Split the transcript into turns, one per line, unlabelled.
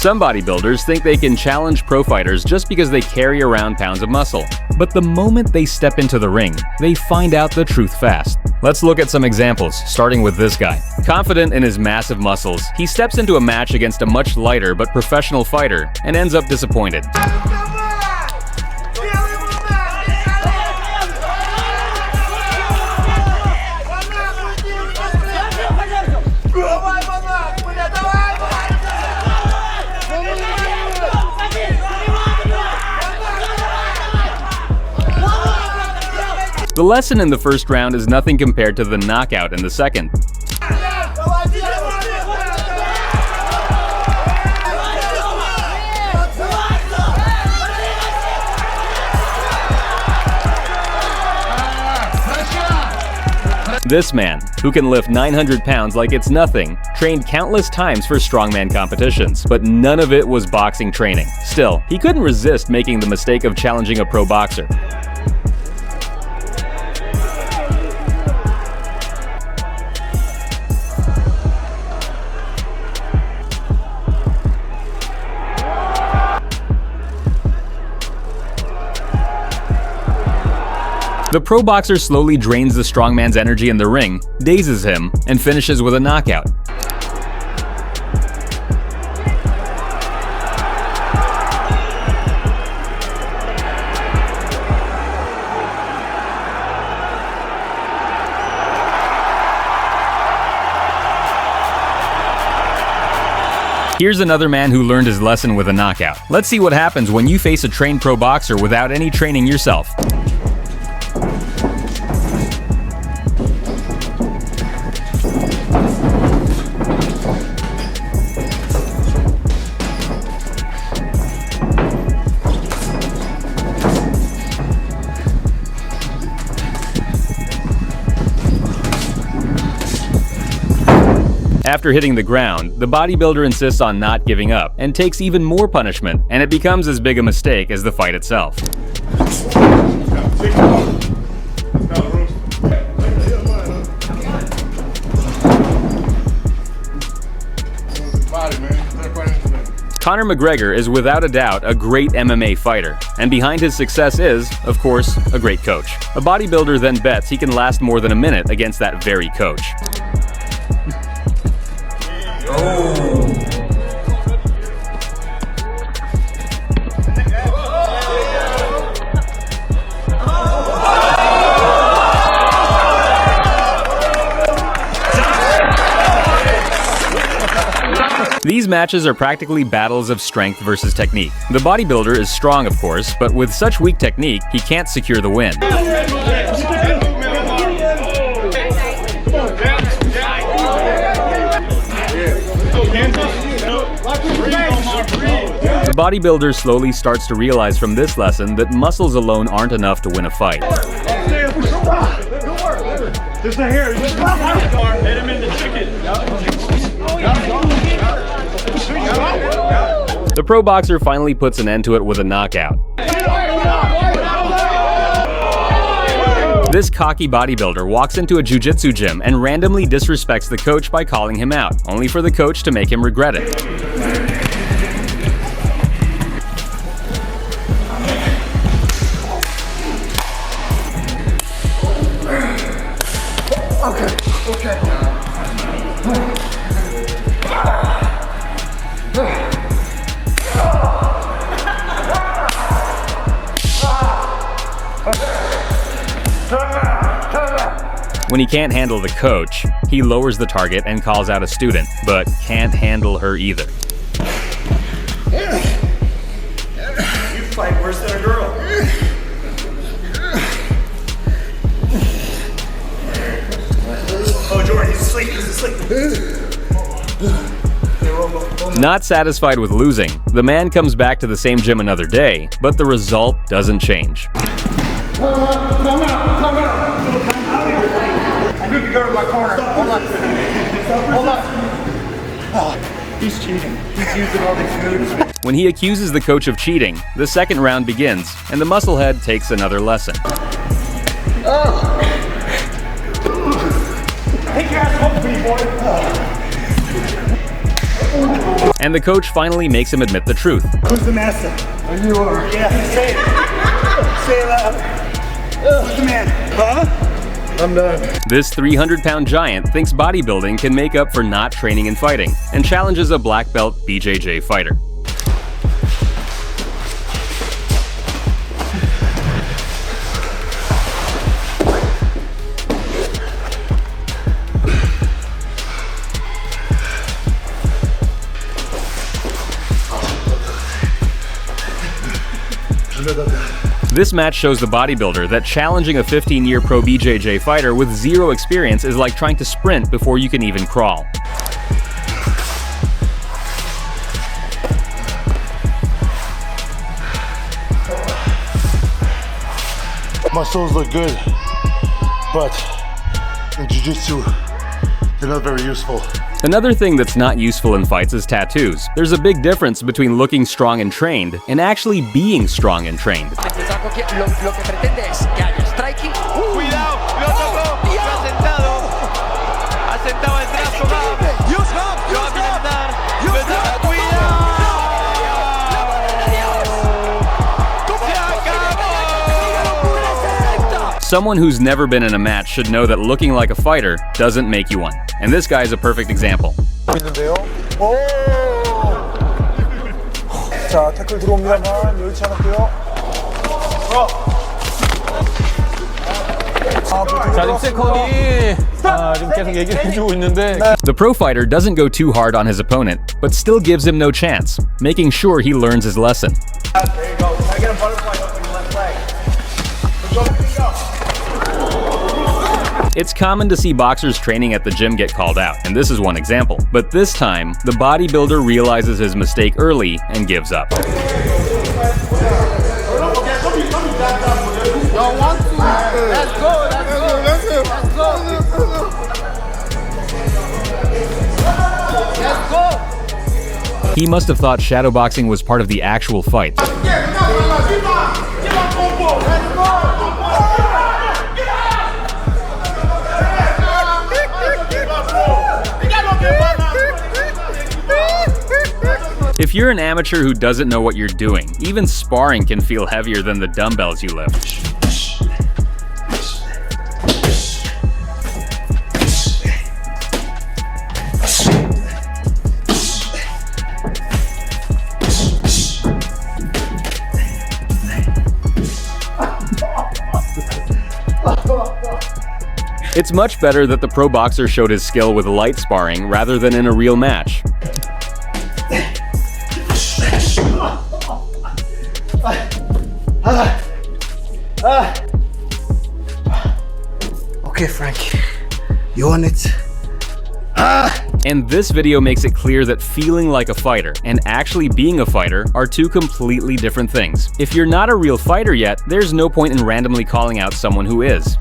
Some bodybuilders think they can challenge pro fighters just because they carry around pounds of muscle. But the moment they step into the ring, they find out the truth fast. Let's look at some examples, starting with this guy. Confident in his massive muscles, he steps into a match against a much lighter but professional fighter and ends up disappointed. The lesson in the first round is nothing compared to the knockout in the second. This man, who can lift 900 pounds like it's nothing, trained countless times for strongman competitions, but none of it was boxing training. Still, he couldn't resist making the mistake of challenging a pro boxer. The pro boxer slowly drains the strongman's energy in the ring, dazes him, and finishes with a knockout. Here's another man who learned his lesson with a knockout. Let's see what happens when you face a trained pro boxer without any training yourself. After hitting the ground, the bodybuilder insists on not giving up and takes even more punishment, and it becomes as big a mistake as the fight itself. Conor McGregor is without a doubt a great MMA fighter, and behind his success is, of course, a great coach. A bodybuilder then bets he can last more than a minute against that very coach. These matches are practically battles of strength versus technique. The bodybuilder is strong, of course, but with such weak technique, he can't secure the win. The bodybuilder slowly starts to realize from this lesson that muscles alone aren't enough to win a fight.
Just a hair. Hit him in the chicken.
The pro boxer finally puts an end to it with a knockout. This cocky bodybuilder walks into a jiu-jitsu gym and randomly disrespects the coach by calling him out, only for the coach to make him regret it. When he can't handle the coach, he lowers the target and calls out a student, but can't handle her either.
You fight worse than a girl. Oh, Jordan, he's asleep,
Not satisfied with losing, the man comes back to the same gym another day, but the result doesn't change.
Come out. I need to go to my corner. Hold on. Oh, he's cheating. He's using all these moves.
When he accuses the coach of cheating, the second round begins, and the musclehead takes another lesson.
Take your ass home, pretty boy.
And the coach finally makes him admit the truth.
Who's the master? You are. Yeah, say it. Say it loud. Who's the man? Huh? I'm done.
This 300-pound giant thinks bodybuilding can make up for not training and fighting, and challenges a black belt BJJ fighter. This match shows the bodybuilder that challenging a 15-year pro BJJ fighter with zero experience is like trying to sprint before you can even crawl.
Muscles look good, but in Jiu-jitsu, they're not very useful.
Another thing that's not useful in fights is tattoos. There's a big difference between looking strong and trained and actually being strong and trained. Someone who's never been in a match should know that looking like a fighter doesn't make you one. And this guy is a perfect example.
자, 태클 들어옵니다만 여의치 않았고요.
자, 지금 세컨이 지금 계속 얘기를 해주고 있는데.
The pro fighter doesn't go too hard on his opponent, but still gives him no chance, making sure he learns his lesson.
There you go. Try to get a butterfly hook on your left leg.
It's common to see boxers training at the gym get called out, and this is one example. But this time, the bodybuilder realizes his mistake early and gives up. He must have thought shadowboxing was part of the actual fight. If you're an amateur who doesn't know what you're doing, even sparring can feel heavier than the dumbbells you lift. It's much better that the pro boxer showed his skill with light sparring rather than in a real match.
Okay, Frank. You on it?
And this video makes it clear that feeling like a fighter and actually being a fighter are two completely different things. If you're not a real fighter yet, there's no point in randomly calling out someone who is.